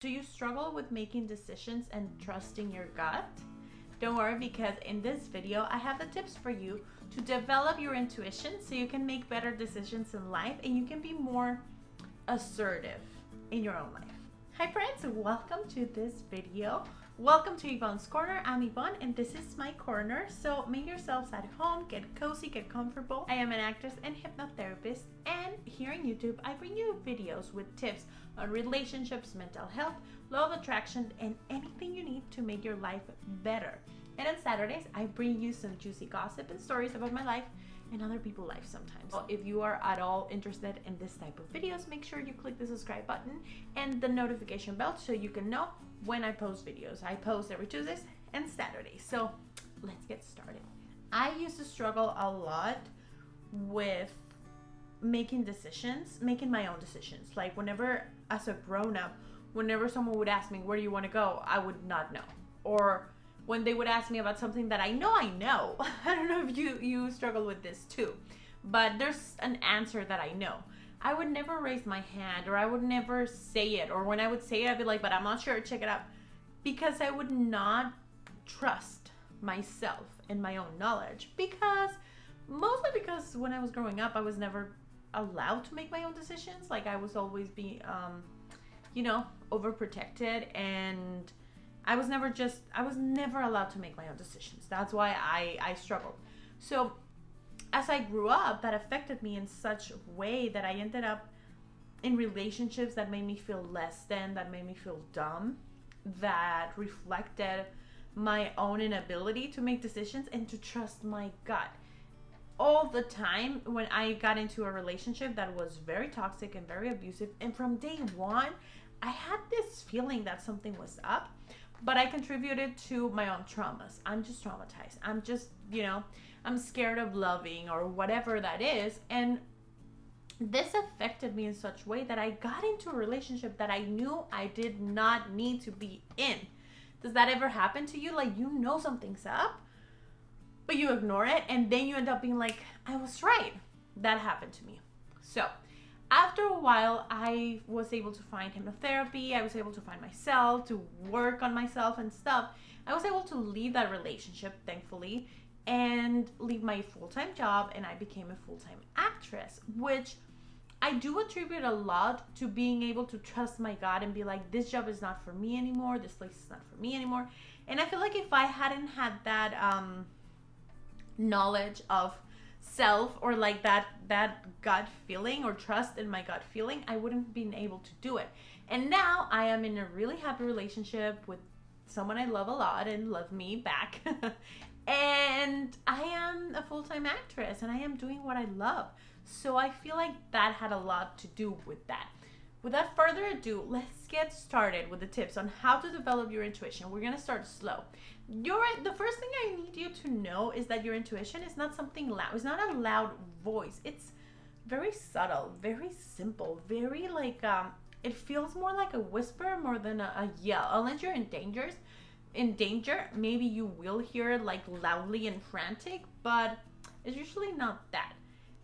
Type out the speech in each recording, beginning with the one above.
Do you struggle with making decisions and trusting your gut? Don't worry, because in this video I have the tips for you to develop your intuition so you can make better decisions in life and you can be more assertive in your own life. Hi friends, welcome to this video. Welcome to Yvonne's Corner. I'm Yvonne and this is my corner. So make yourselves at home, get cozy, get comfortable. I am an actress and hypnotherapist, and here on YouTube I bring you videos with tips on relationships, mental health, law of attraction, and anything you need to make your life better. And on Saturdays I bring you some juicy gossip and stories about my life and other people's lives sometimes. So if you are at all interested in this type of videos, make sure you click the subscribe button and the notification bell so you can know when I post videos. I post every Tuesdays and Saturdays. So let's get started. I used to struggle a lot with making my own decisions. Like whenever, as a grown-up, whenever someone would ask me, where do you want to go? I would not know. Or when they would ask me about something that I know. I don't know if you struggle with this too, but there's an answer that I know. I would never raise my hand, or I would never say it, or when I would say it I'd be like, but I'm not sure, check it out, because I would not trust myself and my own knowledge, mostly because when I was growing up I was never allowed to make my own decisions. Like I was always being overprotected, and I was never allowed to make my own decisions. That's why I struggled. So as I grew up, that affected me in such a way that I ended up in relationships that made me feel less than, that made me feel dumb, that reflected my own inability to make decisions and to trust my gut. All the time when I got into a relationship that was very toxic and very abusive, and from day one, I had this feeling that something was up, but I contributed to my own traumas. I'm just traumatized. I'm scared of loving, or whatever that is. And this affected me in such a way that I got into a relationship that I knew I did not need to be in. Does that ever happen to you? Like, you know something's up, but you ignore it, and then you end up being like, I was right. That happened to me. So after a while, I was able to find hypnotherapy. I was able to find myself, to work on myself and stuff. I was able to leave that relationship, thankfully, and leave my full-time job, and I became a full-time actress, which I do attribute a lot to being able to trust my gut and be like, this job is not for me anymore, this place is not for me anymore. And I feel like if I hadn't had that knowledge of self, or like that gut feeling, or trust in my gut feeling, I wouldn't have been able to do it. And now I am in a really happy relationship with someone I love a lot and love me back. And I am a full-time actress and I am doing what I love. So I feel like that had a lot to do with that. Without further ado, let's get started with the tips on how to develop your intuition. We're gonna start slow. The first thing I need you to know is that your intuition is not something loud. It's not a loud voice. It's very subtle, very simple, very like, it feels more like a whisper more than a yell. Unless you're in danger, maybe you will hear it like loudly and frantic, but it's usually not that.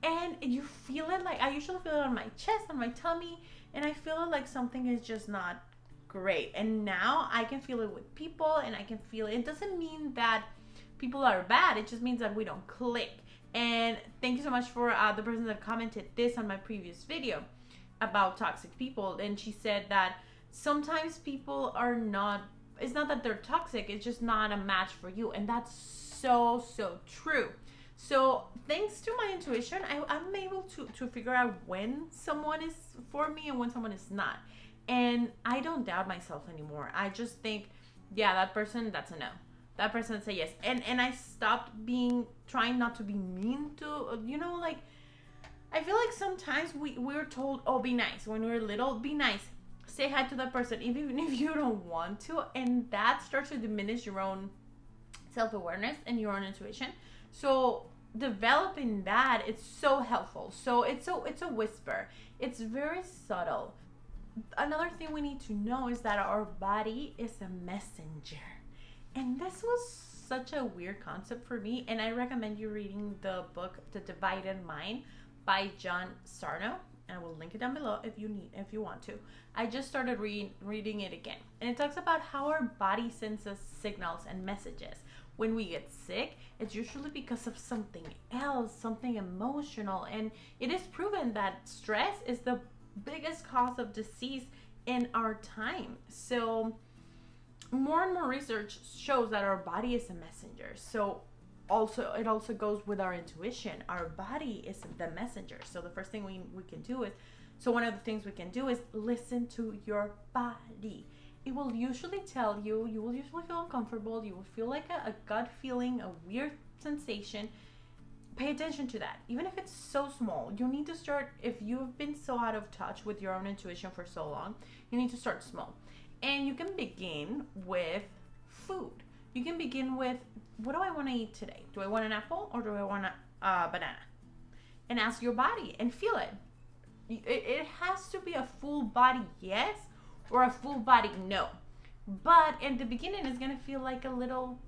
And you feel it, like I usually feel it on my chest, on my tummy, and I feel it like something is just not great. And now I can feel it with people, and I can feel it. It doesn't mean that people are bad, it just means that we don't click. And thank you so much for the person that commented this on my previous video about toxic people, and she said that sometimes people are not, it's not that they're toxic, it's just not a match for you. And that's so true. So thanks to my intuition, I'm able to figure out when someone is for me and when someone is not. And I don't doubt myself anymore. I just think, yeah, that person, that's a no. That person say yes. And I stopped trying not to be mean to, like, I feel like sometimes we're told, oh, be nice. When we're little, be nice. Say hi to that person, even if you don't want to. And that starts to diminish your own self-awareness and your own intuition. So developing that, it's so helpful. So it's a whisper. It's very subtle. Another thing we need to know is that our body is a messenger. And this was such a weird concept for me. And I recommend you reading the book, The Divided Mind by John Sarno. and I will link it down below if you want to. I just started reading it again, and it talks about how our body sends us signals and messages. When we get sick, it's usually because of something else, something emotional, and it is proven that stress is the biggest cause of disease in our time. So more and more research shows that our body is a messenger. So it also goes with our intuition. Our body is the messenger. So the first thing we can do is, so one of the things we can do is listen to your body. It will usually tell you, you will usually feel uncomfortable, you will feel like a gut feeling, a weird sensation. Pay attention to that. Even if it's so small, you need to start, if you've been so out of touch with your own intuition for so long, you need to start small. And you can begin with food. You can begin with, what do I want to eat today? Do I want an apple or do I want a banana? And ask your body and feel it. It has to be a full body yes or a full body no. But in the beginning, it's going to feel like a little,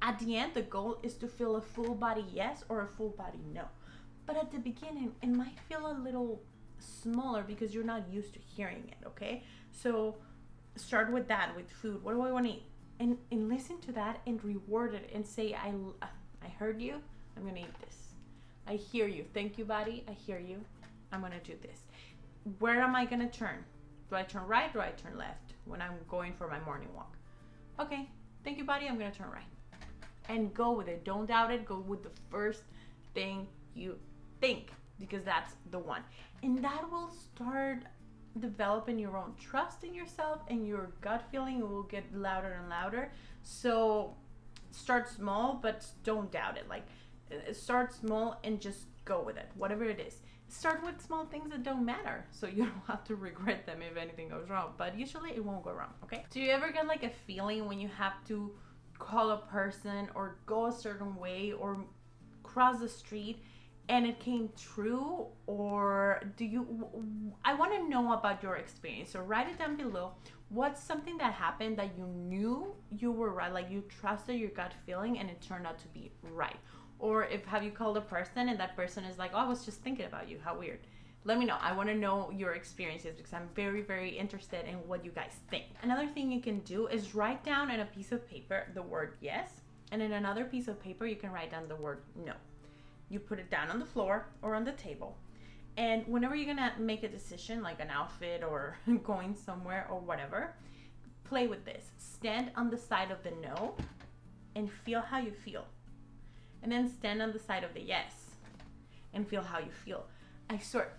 at the end, the goal is to feel a full body yes or a full body no. But at the beginning, it might feel a little smaller because you're not used to hearing it, okay? So start with that, with food. What do I want to eat? And listen to that and reward it and say, I heard you. I'm going to eat this. I hear you. Thank you, body. I hear you. I'm going to do this. Where am I going to turn? Do I turn right or do I turn left when I'm going for my morning walk? Okay. Thank you, body. I'm going to turn right. And go with it. Don't doubt it. Go with the first thing you think, because that's the one. And that will start developing your own trust in yourself, and your gut feeling will get louder and louder. So start small, but don't doubt it. Like, start small and just go with it, whatever it is. Start with small things that don't matter, so you don't have to regret them if anything goes wrong, but usually it won't go wrong, okay? Do you ever get like a feeling when you have to call a person or go a certain way or cross the street and it came true? Or I want to know about your experience, so write it down below. What's something that happened that you knew you were right, like you trusted your gut feeling and it turned out to be right? Or have you called a person and that person is like, oh, I was just thinking about you, how weird. Let me know. I want to know your experiences because I'm very, very interested in what you guys think. Another thing you can do is write down on a piece of paper the word yes, and in another piece of paper you can write down the word no. You put it down on the floor or on the table, and whenever you're gonna make a decision, like an outfit or going somewhere or whatever, play with this. Stand on the side of the no and feel how you feel, and then stand on the side of the yes and feel how you feel. I swear,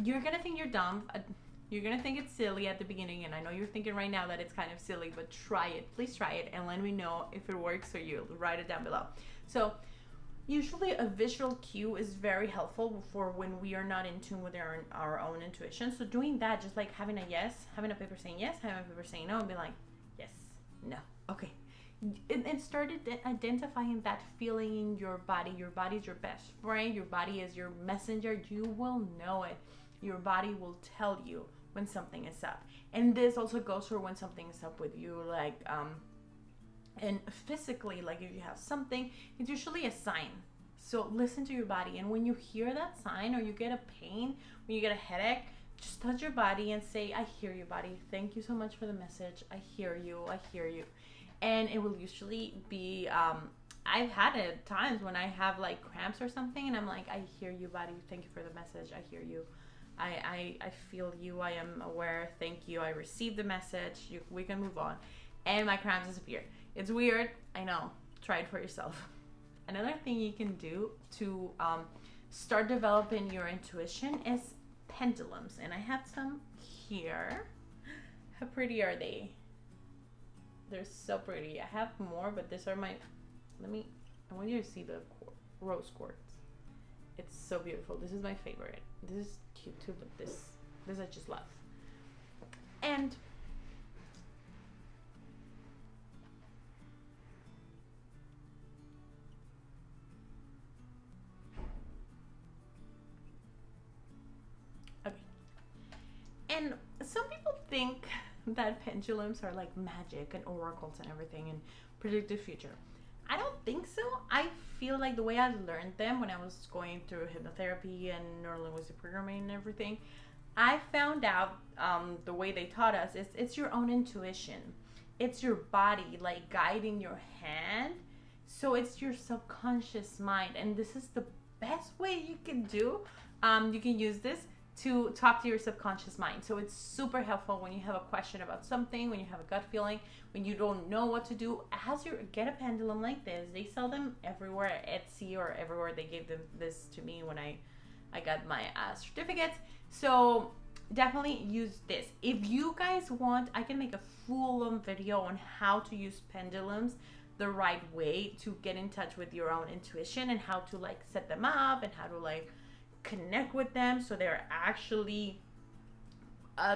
you're gonna think you're dumb, you're gonna think it's silly at the beginning, and I know you're thinking right now that it's kind of silly, but try it. Please try it and let me know if it works for you. Write it down below. So usually a visual cue is very helpful for when we are not in tune with our own intuition. So doing that, just like having a yes, having a paper saying yes, having a paper saying no, and be like, yes, no, okay. And started identifying that feeling in your body. Your body is your best friend. Your body is your messenger. You will know it. Your body will tell you when something is up. And this also goes for when something is up with you, like and physically, like if you have something, it's usually a sign. So listen to your body, and when you hear that sign or you get a pain, when you get a headache, just touch your body and say, I hear you, body. Thank you so much for the message. I hear you. I hear you. And it will usually be, I've had it at times when I have like cramps or something, and I'm like, I hear you, body. Thank you for the message. I hear you. I feel you. I am aware. Thank you. I received the message. We can move on. And my cramps disappeared. It's weird. I know. Try it for yourself. Another thing you can do to start developing your intuition is pendulums. And I have some here. How pretty are they? They're so pretty. I have more, but these are my, I want you to see the rose quartz. It's so beautiful. This is my favorite. This is cute too, but this I just love. And okay. And some people think that pendulums are like magic and oracles and everything and predict the future. I don't think so. I feel like the way I learned them when I was going through hypnotherapy and neurolinguistic programming and everything, I found out the way they taught us is it's your own intuition. It's your body like guiding your hand. So it's your subconscious mind. And this is the best way you can do. You can use this to talk to your subconscious mind. So it's super helpful when you have a question about something, when you have a gut feeling, when you don't know what to do. Get a pendulum like this. They sell them everywhere at Etsy or everywhere. They gave them this to me when I got my certificates. So definitely use this. If you guys want, I can make a full-on video on how to use pendulums the right way to get in touch with your own intuition, and how to like set them up, and how to like connect with them so they're actually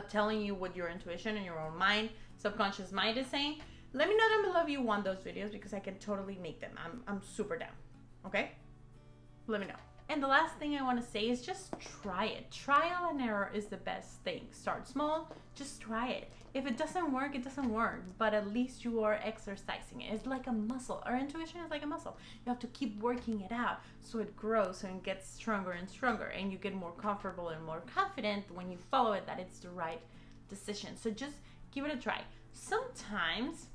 telling you what your intuition and your own mind, subconscious mind is saying. Let me know down below if you want those videos, because I can totally make them. I'm super down. Okay, let me know. And the last thing I want to say is just try it. Trial and error is the best thing. Start small, just try it. If it doesn't work, it doesn't work, but at least you are exercising it. It's like a muscle. Our intuition is like a muscle. You have to keep working it out so it grows and gets stronger and stronger, and you get more comfortable and more confident when you follow it that it's the right decision. So just give it a try. Sometimes,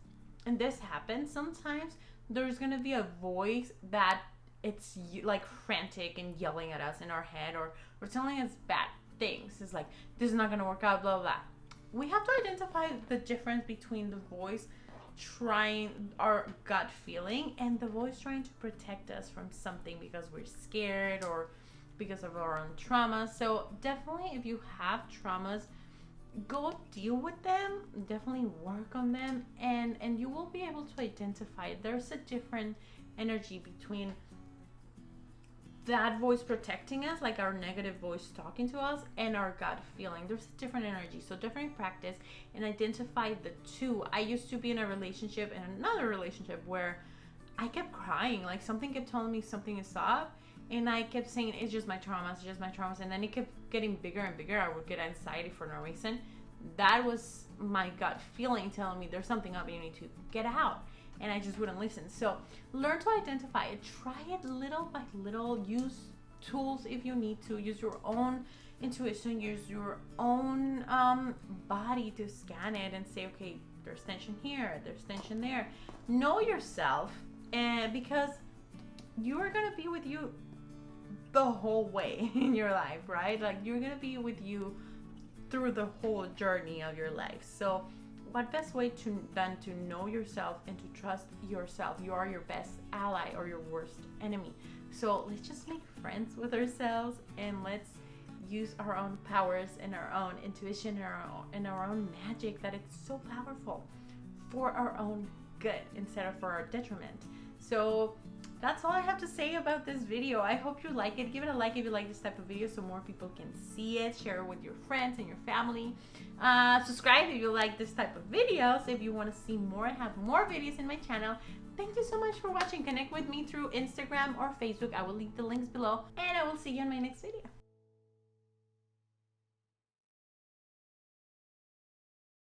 and this happens, sometimes there's gonna be a voice that it's like frantic and yelling at us in our head, or telling us bad things. It's like, this is not gonna work out, blah, blah, blah. We have to identify the difference between the voice trying our gut feeling and the voice trying to protect us from something because we're scared or because of our own trauma. So definitely, if you have traumas, go deal with them, definitely work on them, and you will be able to identify there's a different energy between that voice protecting us, like our negative voice talking to us, and our gut feeling. There's a different energy. So definitely practice and identify the two. I used to be in a relationship, in another relationship, where I kept crying. Like something kept telling me something is up, and I kept saying it's just my traumas, it's just my traumas, and then it kept getting bigger and bigger. I would get anxiety for no reason. That was my gut feeling telling me there's something up and you need to get out. And I just wouldn't listen. So learn to identify it. Try it little by little. Use tools if you need to. Use your own intuition. Use your own body to scan it and say, okay, there's tension here, there's tension there. Know yourself, and because you are going to be with you the whole way in your life, right? Like you're going to be with you through the whole journey of your life. So what best way than to know yourself and to trust yourself? You are your best ally or your worst enemy. So let's just make friends with ourselves, and let's use our own powers and our own intuition and our own magic that it's so powerful for our own good instead of for our detriment. So that's all I have to say about this video. I hope you like it. Give it a like if you like this type of video so more people can see it. Share it with your friends and your family. Subscribe if you like this type of videos. If you want to see more, I have more videos in my channel. Thank you so much for watching. Connect with me through Instagram or Facebook. I will leave the links below, and I will see you in my next video.